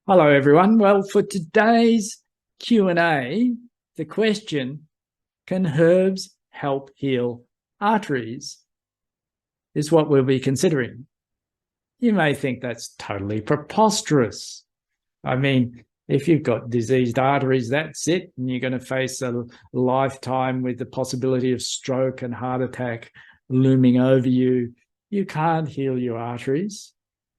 Hello, everyone. Well, for today's Q&A, the question, can herbs help heal arteries, is what we'll be considering. You may think that's totally preposterous. I mean, if you've got diseased arteries, that's it, and you're going to face a lifetime with the possibility of stroke and heart attack looming over you. You can't heal your arteries,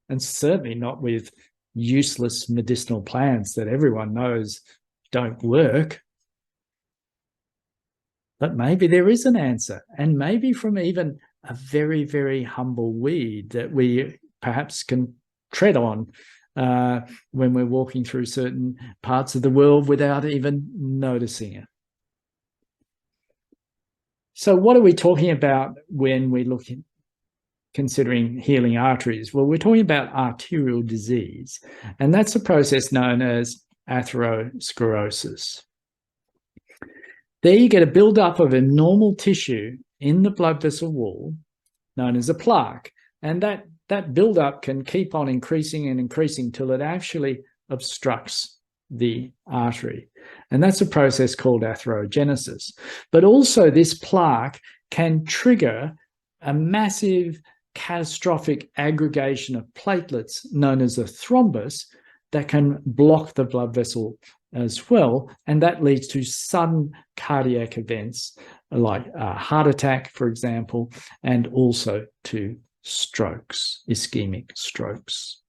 and certainly not with useless medicinal plants that everyone knows don't work. But maybe there is an answer, and maybe from even a very, very humble weed that we perhaps can tread on when we're walking through certain parts of the world without even noticing it. So what are we talking about when we're considering healing arteries? Well, we're talking about arterial disease, and that's a process known as atherosclerosis. There you get a buildup of abnormal tissue in the blood vessel wall known as a plaque, and that buildup can keep on increasing and increasing till it actually obstructs the artery, and that's a process called atherogenesis. But also this plaque can trigger a massive catastrophic aggregation of platelets known as a thrombus that can block the blood vessel as well, and that leads to sudden cardiac events like a heart attack, for example, and also to strokes, ischemic strokes.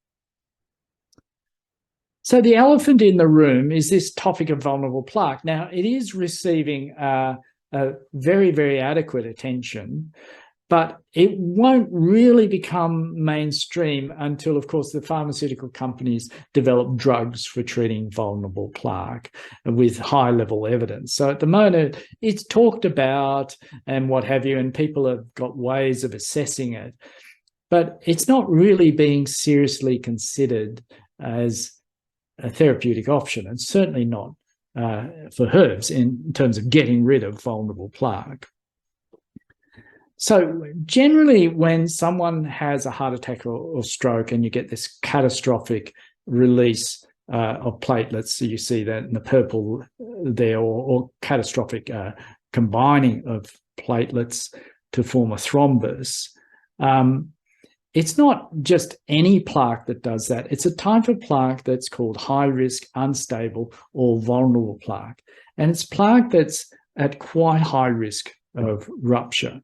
So the elephant in the room is this topic of vulnerable plaque. Now, it is receiving a very, very adequate attention, but it won't really become mainstream until, of course, the pharmaceutical companies develop drugs for treating vulnerable plaque with high-level evidence. So at the moment, it's talked about and what have you, and people have got ways of assessing it, but it's not really being seriously considered as a therapeutic option, and certainly not for herbs in terms of getting rid of vulnerable plaque. So generally, when someone has a heart attack or stroke and you get this catastrophic release of platelets, so you see that in the purple there, or catastrophic combining of platelets to form a thrombus, it's not just any plaque that does that. It's a type of plaque that's called high-risk, unstable, or vulnerable plaque. And it's plaque that's at quite high risk of rupture.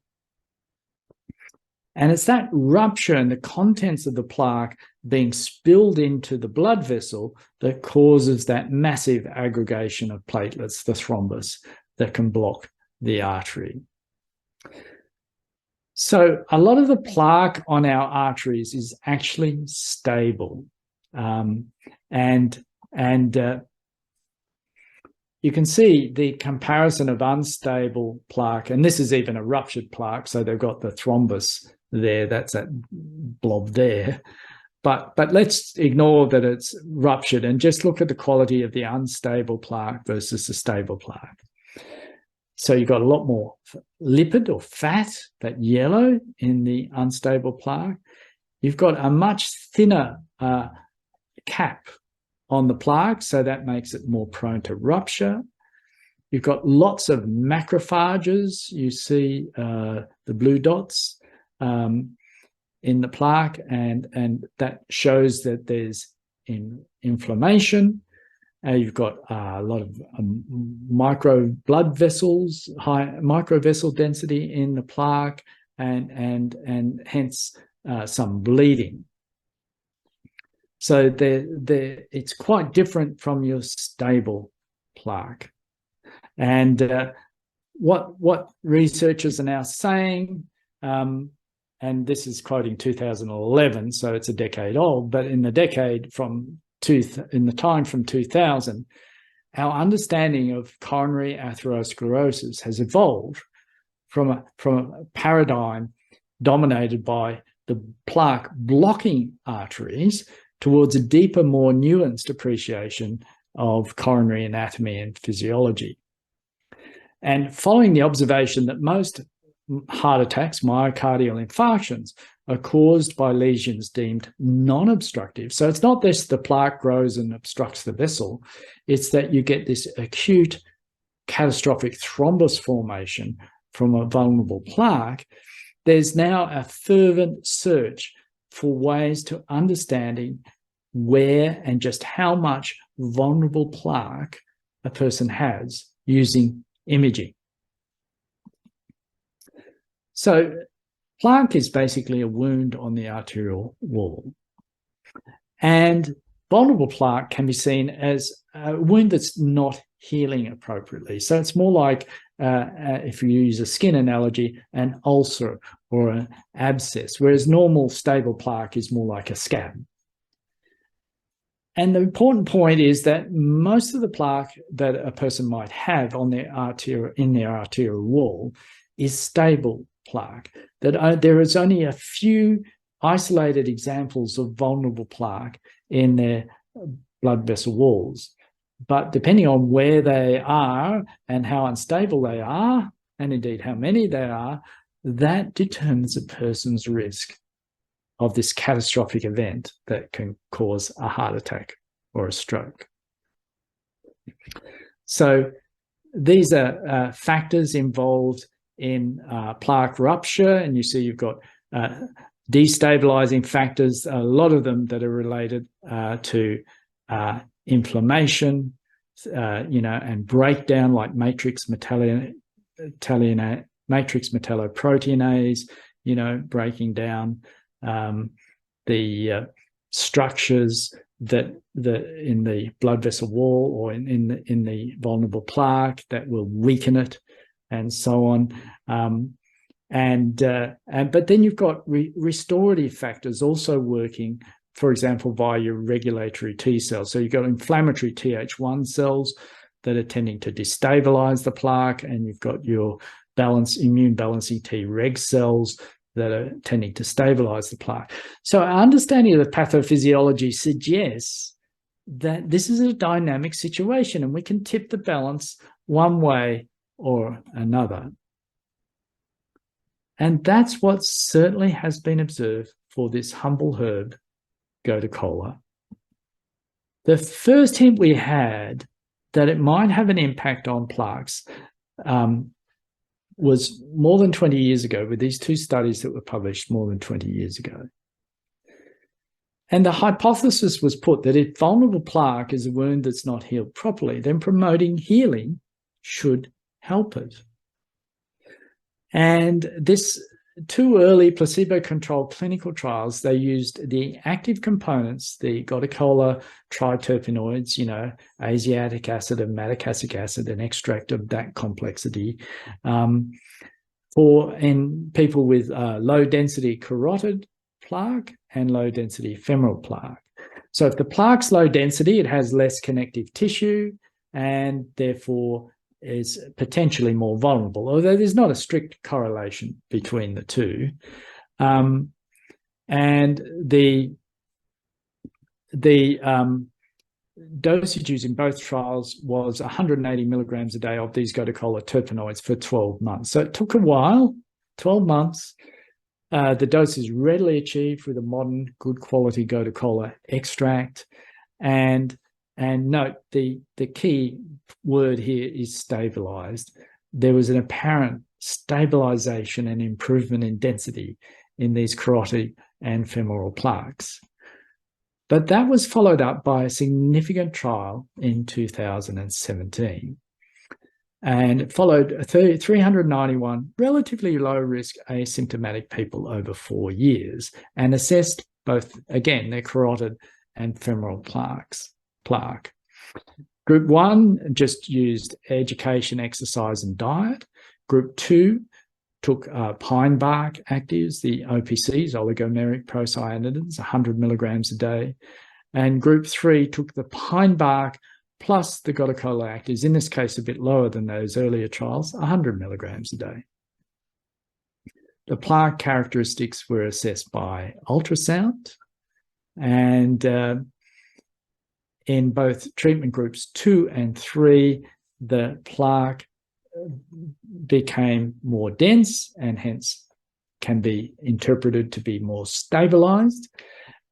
And it's that rupture and the contents of the plaque being spilled into the blood vessel that causes that massive aggregation of platelets, the thrombus, that can block the artery. So a lot of the plaque on our arteries is actually stable. You can see the comparison of unstable plaque, and this is even a ruptured plaque, so they've got the thrombus there, that's that blob there. But let's ignore that it's ruptured and just look at the quality of the unstable plaque versus the stable plaque. So you've got a lot more lipid or fat, that yellow in the unstable plaque. You've got a much thinner cap on the plaque, so that makes it more prone to rupture. You've got lots of macrophages. You see the blue dots in the plaque, and that shows that there's inflammation. You've got a lot of micro blood vessels, high microvessel density in the plaque, and hence some bleeding. So it's quite different from your stable plaque. And what researchers are now saying, and this is quoting 2011, so it's a decade old, but in the decade in the time from 2000, our understanding of coronary atherosclerosis has evolved from a paradigm dominated by the plaque blocking arteries towards a deeper, more nuanced appreciation of coronary anatomy and physiology. And following the observation that most heart attacks, myocardial infarctions, are caused by lesions deemed non-obstructive. So it's not this the plaque grows and obstructs the vessel. It's that you get this acute catastrophic thrombus formation from a vulnerable plaque. There's now a fervent search for ways to understanding where and just how much vulnerable plaque a person has using imaging. So plaque is basically a wound on the arterial wall. And vulnerable plaque can be seen as a wound that's not healing appropriately. So it's more like, if you use a skin analogy, an ulcer or an abscess, whereas normal stable plaque is more like a scab. And the important point is that most of the plaque that a person might have on their arterial wall is stable plaque. That there is only a few isolated examples of vulnerable plaque in their blood vessel walls. But depending on where they are and how unstable they are, and indeed how many they are, that determines a person's risk of this catastrophic event that can cause a heart attack or a stroke. So these are factors involved in plaque rupture, and you see you've got destabilizing factors, a lot of them that are related to inflammation, and breakdown, like matrix metalloproteinase, breaking down the structures that in the blood vessel wall or in the vulnerable plaque that will weaken it, and so on. But then you've got restorative factors also working, for example, via your regulatory T cells. So you've got inflammatory Th1 cells that are tending to destabilize the plaque, and you've got your immune balancing Treg cells that are tending to stabilize the plaque. So our understanding of the pathophysiology suggests that this is a dynamic situation, and we can tip the balance one way or another. And that's what certainly has been observed for this humble herb, Gotu Kola. The first hint we had that it might have an impact on plaques was more than 20 years ago, with these two studies that were published more than 20 years ago. And the hypothesis was put that if vulnerable plaque is a wound that's not healed properly, then promoting healing should help it. And this two early placebo-controlled clinical trials, they used the active components, the Gotu Kola triterpenoids, asiatic acid and madecassic acid, an extract of that complexity, in people with low-density carotid plaque and low-density femoral plaque. So if the plaque's low density, it has less connective tissue and therefore is potentially more vulnerable, although there's not a strict correlation between the two. And the dosage used in both trials was 180 milligrams a day of these Gotu Kola terpenoids for 12 months. So it took a while, 12 months. The dose is readily achieved with a modern, good quality Gotu Kola extract. And note, the key word here is stabilized. There was an apparent stabilization and improvement in density in these carotid and femoral plaques. But that was followed up by a significant trial in 2017. And it followed 391 relatively low-risk asymptomatic people over 4 years and assessed both, again, their carotid and femoral plaque. Group 1 just used education, exercise, and diet. Group 2 took pine bark actives, the OPCs, oligomeric procyanidins, 100 milligrams a day. And group 3 took the pine bark plus the Gotu Kola actives, in this case a bit lower than those earlier trials, 100 milligrams a day. The plaque characteristics were assessed by ultrasound, and in both treatment groups 2 and 3, the plaque became more dense and hence can be interpreted to be more stabilized,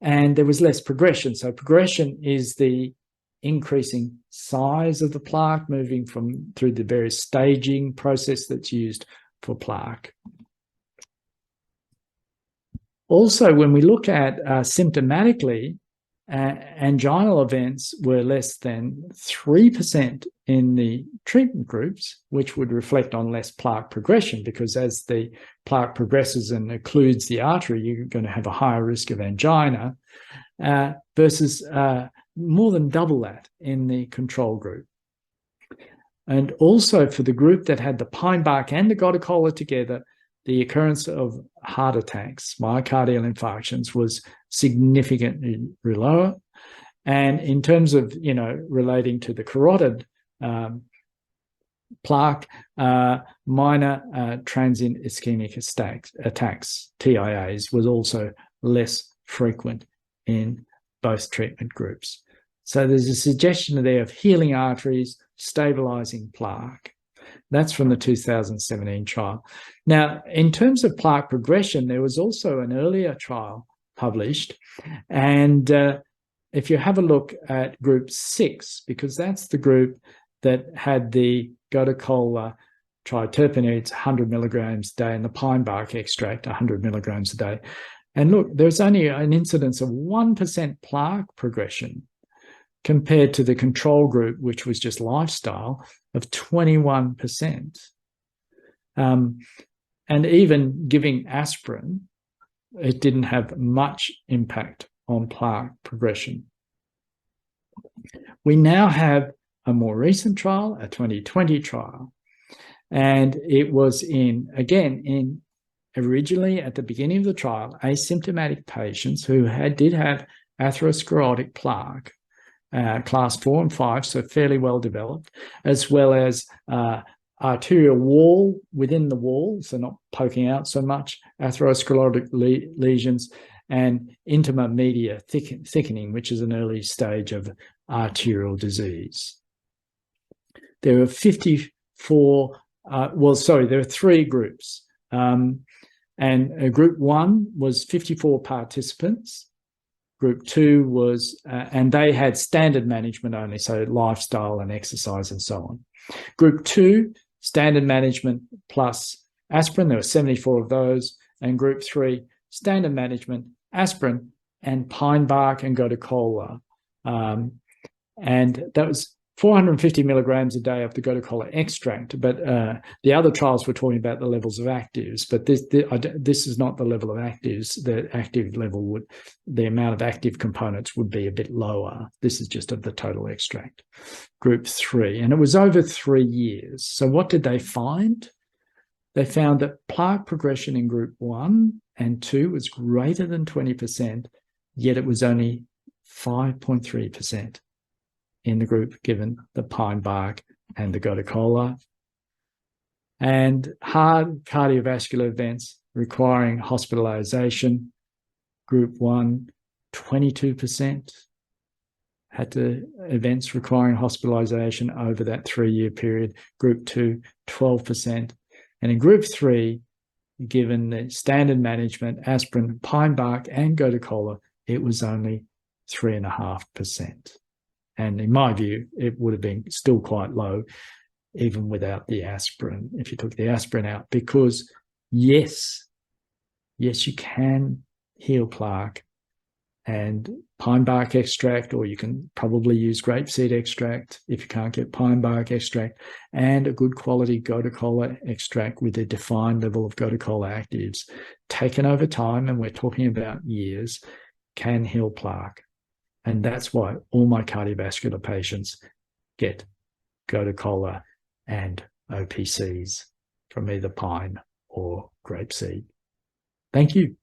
and there was less progression. So progression is the increasing size of the plaque, moving through the various staging process that's used for plaque. Also, when we look at symptomatically, anginal events were less than 3% in the treatment groups, which would reflect on less plaque progression, because as the plaque progresses and occludes the artery, you're going to have a higher risk of angina, versus more than double that in the control group. And also for the group that had the pine bark and the Gotu Kola together, the occurrence of heart attacks, myocardial infarctions, was significantly lower. And in terms of, relating to the carotid plaque, minor transient ischemic attacks, TIAs, was also less frequent in both treatment groups. So there's a suggestion there of healing arteries, stabilizing plaque. That's from the 2017 trial. Now, in terms of plaque progression, there was also an earlier trial published. And if you have a look at group 6, because that's the group that had the Gotu Kola triterpenoids 100 milligrams a day and the pine bark extract 100 milligrams a day. And look, there's only an incidence of 1% plaque progression compared to the control group, which was just lifestyle, of 21%. And even giving aspirin, it didn't have much impact on plaque progression. We now have a more recent trial, a 2020 trial, and it was originally at the beginning of the trial, asymptomatic patients who did have atherosclerotic plaque, class 4 and 5, so fairly well developed, as well as arterial wall within the wall, so not poking out so much, atherosclerotic lesions, and intima media thickening, which is an early stage of arterial disease. There were 54, there are 3 groups. And group 1 was 54 participants. Group 2 was, and they had standard management only, so lifestyle and exercise and so on. Group 2, standard management plus aspirin, there were 74 of those. And group 3, standard management, aspirin, and pine bark and Gotu Kola. And that was 450 milligrams a day of the Gotu Kola extract, but the other trials were talking about the levels of actives, but this is not the level of actives. The active level the amount of active components would be a bit lower. This is just of the total extract. Group 3, and it was over 3 years. So what did they find? They found that plaque progression in group 1 and 2 was greater than 20%, yet it was only 5.3%. in the group given the pine bark and the Gotu Kola. And hard cardiovascular events requiring hospitalization, group 1, 22% had events requiring hospitalization over that 3-year period. Group 2, 12%. And in group 3, given the standard management, aspirin, pine bark, and Gotu Kola, it was only 3.5%. And in my view, it would have been still quite low, even without the aspirin, if you took the aspirin out, because yes, you can heal plaque, and pine bark extract, or you can probably use grapeseed extract if you can't get pine bark extract, and a good quality Gotu Kola extract with a defined level of Gotu Kola actives taken over time, and we're talking about years, can heal plaque. And that's why all my cardiovascular patients get Gotu Kola and OPCs from either pine or grapeseed. Thank you.